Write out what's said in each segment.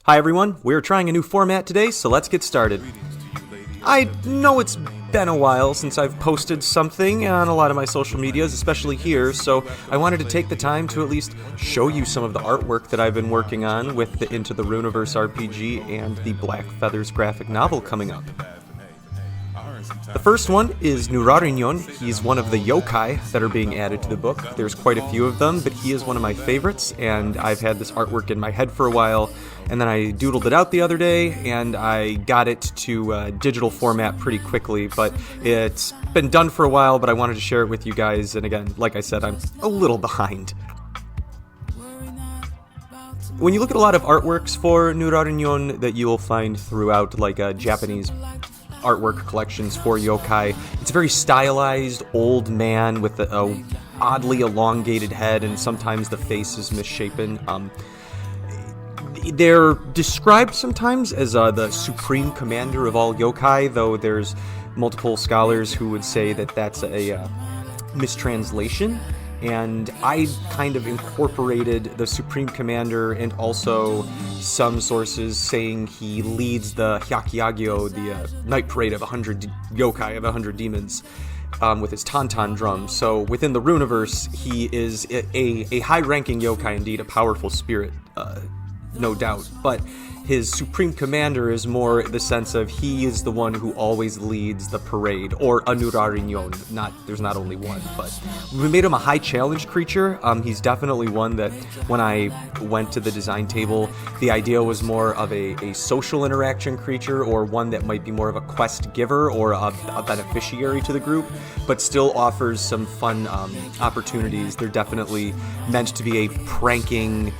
Hi everyone, we're trying a new format today, so let's get started. I know it's been a while since I've posted something on a lot of my social medias, especially here, so I wanted to take the time to at least show you some of the artwork that I've been working on with the Into the Runeverse RPG and the Black Feathers graphic novel coming up. The first one is Nurarinhyon. He's one of the yokai that are being added to the book. There's quite a few of them, but he is one of my favorites, and I've had this artwork in my head for a while, and then I doodled it out the other day, and I got it to digital format pretty quickly, but it's been done for a while, but I wanted to share it with you guys, and again, like I said, I'm a little behind. When you look at a lot of artworks for Nurarinhyon that you will find throughout, like Japanese artwork collections for yokai, it's a very stylized old man with a oddly elongated head, and sometimes the face is misshapen. They're described sometimes as the supreme commander of all yokai, though there's multiple scholars who would say that that's a mistranslation. And I kind of incorporated the Supreme Commander and also some sources saying he leads the Hyakyagyo, the night parade of 100 yokai, of 100 demons, with his tauntaun drum. So within the Runeverse, he is a high-ranking yokai indeed, a powerful spirit, no doubt. But his Supreme Commander is more the sense of he is the one who always leads the parade, or a Nurarinhyon. There's not only one, but we made him a high challenge creature. He's definitely one that when I went to the design table, the idea was more of a social interaction creature, or one that might be more of a quest giver or a beneficiary to the group, but still offers some fun opportunities. They're definitely meant to be a pranking,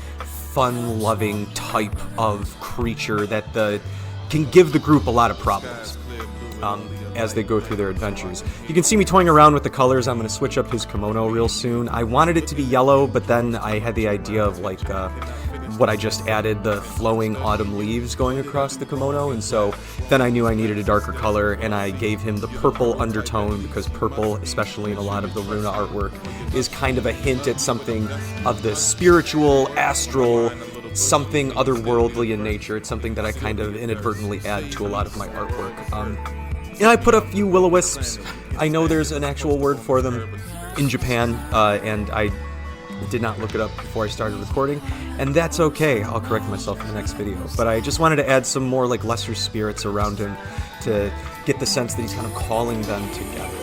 fun-loving type of creature that can give the group a lot of problems as they go through their adventures. You can see me toying around with the colors. I'm going to switch up his kimono real soon. I wanted it to be yellow, but then I had the idea of like what I just added, the flowing autumn leaves going across the kimono, and so then I knew I needed a darker color, and I gave him the purple undertone, because purple, especially in a lot of the Runa artwork, is kind of a hint at something of the spiritual, astral, something otherworldly in nature. It's something that I kind of inadvertently add to a lot of my artwork. And I put a few will-o-wisps. I know there's an actual word for them in Japan, and I did not look it up before I started recording, and that's okay. I'll correct myself in the next video. But I just wanted to add some more like lesser spirits around him to get the sense that he's kind of calling them together.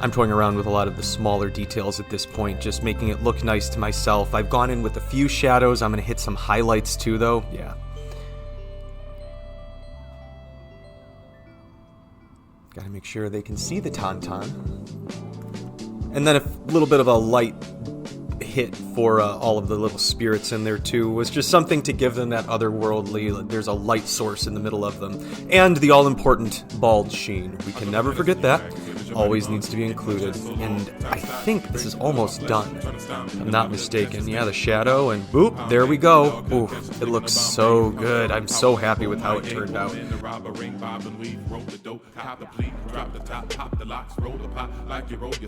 I'm toying around with a lot of the smaller details at this point, just making it look nice to myself. I've gone in with a few shadows. I'm going to hit some highlights too, though. Yeah. Gotta make sure they can see the tauntaun. And then a little bit of a light hit for all of the little spirits in there too was just something to give them that otherworldly, there's a light source in the middle of them. And the all-important bald sheen. We can never forget that. Always needs to be included. And I think this is almost done, if I'm not mistaken. Yeah, the shadow, and boop, there we go. Ooh, it looks so good. I'm so happy with how it turned out.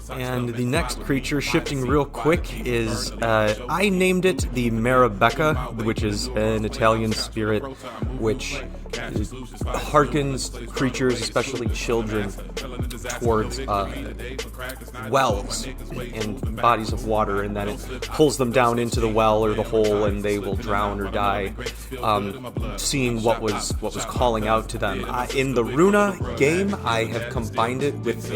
And the next creature, shifting real quick, is, I named it the Marabecca, which is an Italian spirit, which harkens creatures, especially children, towards wells and bodies of water, and then it pulls them down into the well or the hole, and they will drown or die, seeing what was calling out to them. In the Runa game, I have combined it with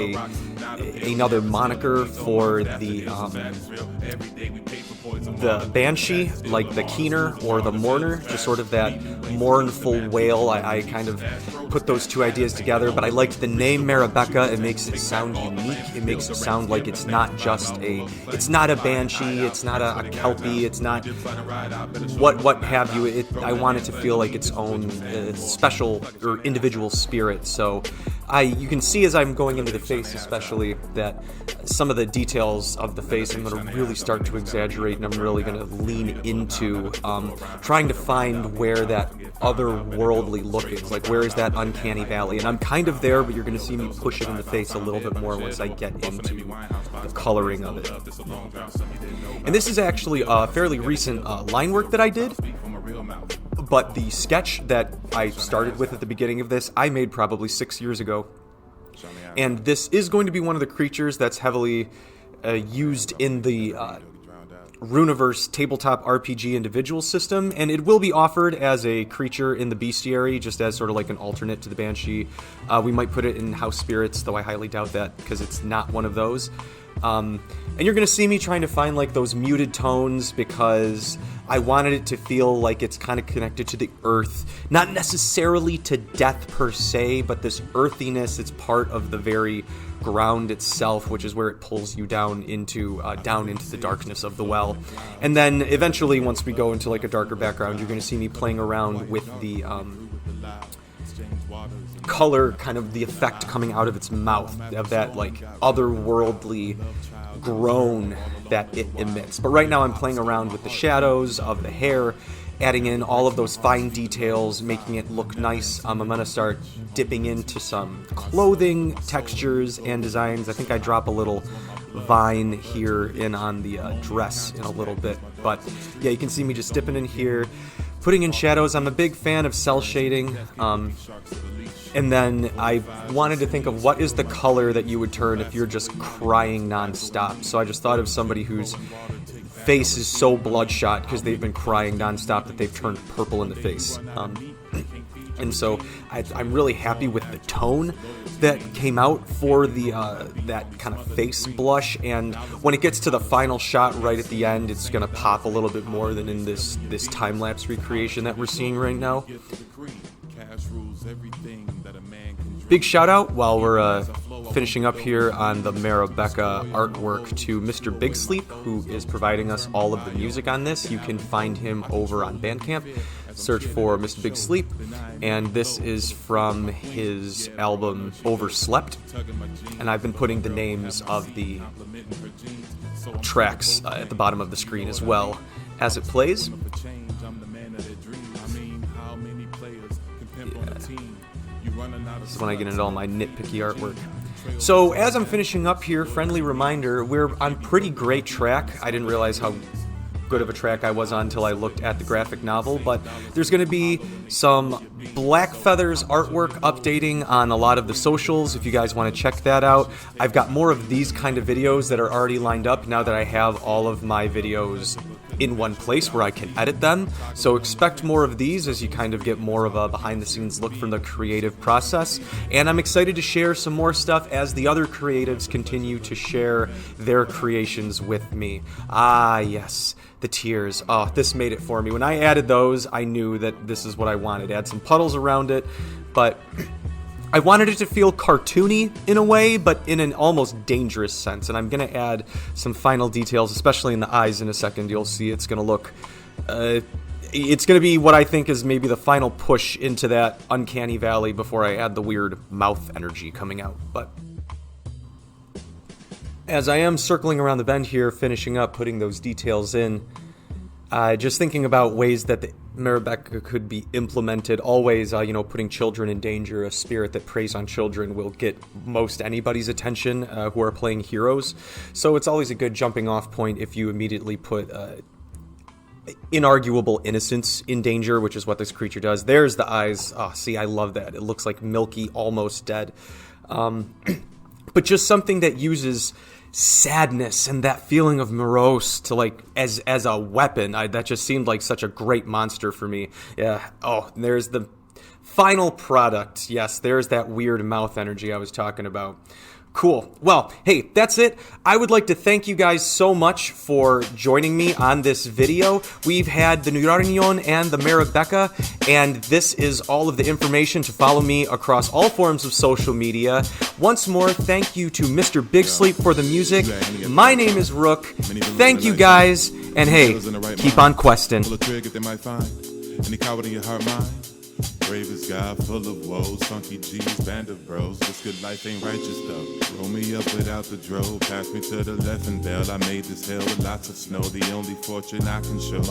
another moniker for the banshee, like the keener or the mourner, just sort of that mournful wail. I kind of put those two ideas together, but I liked the name Marabecca. It makes it sound unique. It makes it sound like it's not just it's not a banshee, it's not a kelpie, it's not what have you. I want it to feel like its own special or individual spirit. So you can see as I'm going into the face especially that some of the details of the face I'm going to really start to exaggerate, and I'm really going to lean into trying to find where that otherworldly look is. Like, where is that uncanny valley, and I'm kind of there, but you're going to see me push it in the face a little bit more once I get into the coloring of it. And this is actually a fairly recent line work that I did, but the sketch that I started with at the beginning of this, I made probably 6 years ago. And this is going to be one of the creatures that's heavily used in the Runiverse tabletop RPG individual system, and it will be offered as a creature in the bestiary, just as sort of like an alternate to the Banshee. We might put it in House Spirits, though I highly doubt that, because it's not one of those. And you're going to see me trying to find like those muted tones, because I wanted it to feel like it's kind of connected to the earth, not necessarily to death per se, but this earthiness, it's part of the very ground itself, which is where it pulls you down into the darkness of the well. And then eventually, once we go into like a darker background, you're going to see me playing around with the color, kind of the effect coming out of its mouth, of that like otherworldly groan that it emits. But right now I'm playing around with the shadows of the hair, adding in all of those fine details, making it look nice. I'm going to start dipping into some clothing textures and designs. I think I drop a little vine here in on the dress in a little bit. But yeah, you can see me just dipping in here, putting in shadows. I'm a big fan of cell shading. And then I wanted to think of what is the color that you would turn if you're just crying nonstop. So I just thought of somebody whose face is so bloodshot because they've been crying nonstop that they've turned purple in the face. And so I'm really happy with the tone that came out for the that kind of face blush. And when it gets to the final shot right at the end, it's going to pop a little bit more than in this time-lapse recreation that we're seeing right now. Big shout out while we're finishing up here on the Marabecca artwork to Mr. Big Sleep, who is providing us all of the music on this. You can find him over on Bandcamp. Search for Mr. Big Sleep, and this is from his album Overslept. And I've been putting the names of the tracks at the bottom of the screen as well as it plays. This is when I get into all my nitpicky artwork. So as I'm finishing up here, friendly reminder, we're on pretty great track. I didn't realize how good of a track I was on until I looked at the graphic novel, but there's going to be some Black Feathers artwork updating on a lot of the socials if you guys want to check that out. I've got more of these kind of videos that are already lined up now that I have all of my videos in one place where I can edit them. So expect more of these as you kind of get more of a behind-the-scenes look from the creative process. And I'm excited to share some more stuff as the other creatives continue to share their creations with me. Ah, yes, the tears. Oh, this made it for me. When I added those, I knew that this is what I wanted. Add some puddles around it, but I wanted it to feel cartoony in a way, but in an almost dangerous sense. And I'm going to add some final details, especially in the eyes in a second. You'll see it's going to look... it's going to be what I think is maybe the final push into that uncanny valley before I add the weird mouth energy coming out. But as I am circling around the bend here, finishing up, putting those details in, just thinking about ways that the Marabecca could be implemented. Always, putting children in danger. A spirit that preys on children will get most anybody's attention who are playing heroes. So it's always a good jumping off point if you immediately put inarguable innocence in danger, which is what this creature does. There's the eyes. Oh, see, I love that. It looks like milky, almost dead. But just something that uses sadness and that feeling of morose to like as a weapon. That just seemed like such a great monster for me. Yeah. Oh, there's the final product. Yes, there's that weird mouth energy I was talking about. Cool. Well, hey, that's it. I would like to thank you guys so much for joining me on this video. We've had the Nurarinhyon and the Marabecca, and this is all of the information to follow me across all forms of social media. Once more, thank you to Mr. Big Sleep for the music. My name is Rook. Thank you guys, and hey, keep on questing. Bravest guy, full of woes, funky G's, band of bros. This good life ain't righteous though. Roll me up without the drove, pass me to the left and bell. I made this hell with lots of snow, the only fortune I can show.